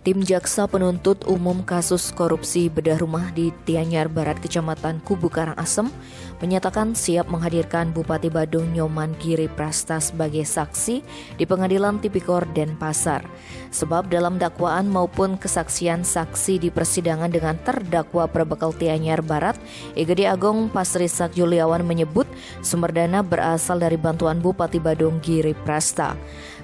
Tim Jaksa Penuntut Umum kasus korupsi bedah rumah di Tianyar Barat, Kecamatan Kubu Karangasem, menyatakan siap menghadirkan Bupati Badung Nyoman Giri Prasta sebagai saksi di Pengadilan Tipikor Denpasar. Sebab dalam dakwaan maupun kesaksian saksi di persidangan dengan terdakwa Perbekal Tianyar Barat, Igede Agong Pasrisak Juliawan menyebut sumber dana berasal dari bantuan Bupati Badung Giri Prasta.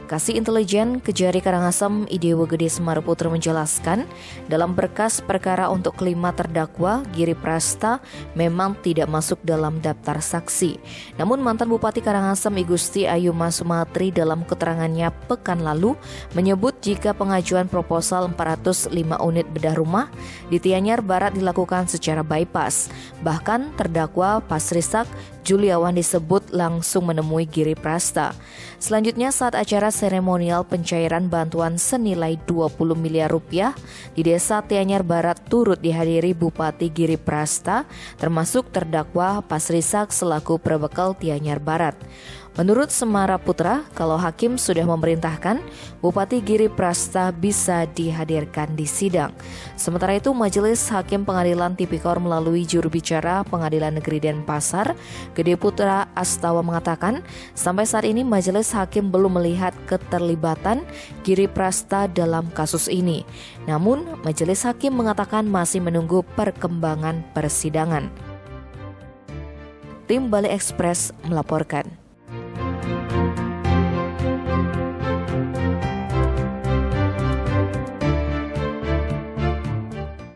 Kasih Intelijen Kejari Karangasem Idewo Gede Semarputra menjelaskan, dalam berkas perkara untuk kelima terdakwa, Giri Prasta memang tidak masuk dalam daftar saksi. Namun mantan Bupati Karangasem I Gusti Ayuma Sumatri dalam keterangannya pekan lalu menyebut jika pengajuan proposal 405 unit bedah rumah di Tianyar Barat dilakukan secara bypass. Bahkan terdakwa Pasrisak Juliawan disebut langsung menemui Giri Prasta. Selanjutnya saat acara seremonial pencairan bantuan senilai 20 miliar rupiah di Desa Tianyar Barat turut dihadiri Bupati Giri Prasta, termasuk terdakwa Pasrisak selaku Perbekal Tianyar Barat. Menurut Semara Putra, kalau hakim sudah memerintahkan, Bupati Giri Prasta bisa dihadirkan di sidang. Sementara itu, Majelis Hakim Pengadilan Tipikor melalui juru bicara Pengadilan Negeri Denpasar, Gede Putra Astawa mengatakan, sampai saat ini Majelis Hakim belum melihat keterlibatan Giri Prasta dalam kasus ini. Namun, Majelis Hakim mengatakan masih menunggu perkembangan persidangan. Tim Bali Express melaporkan.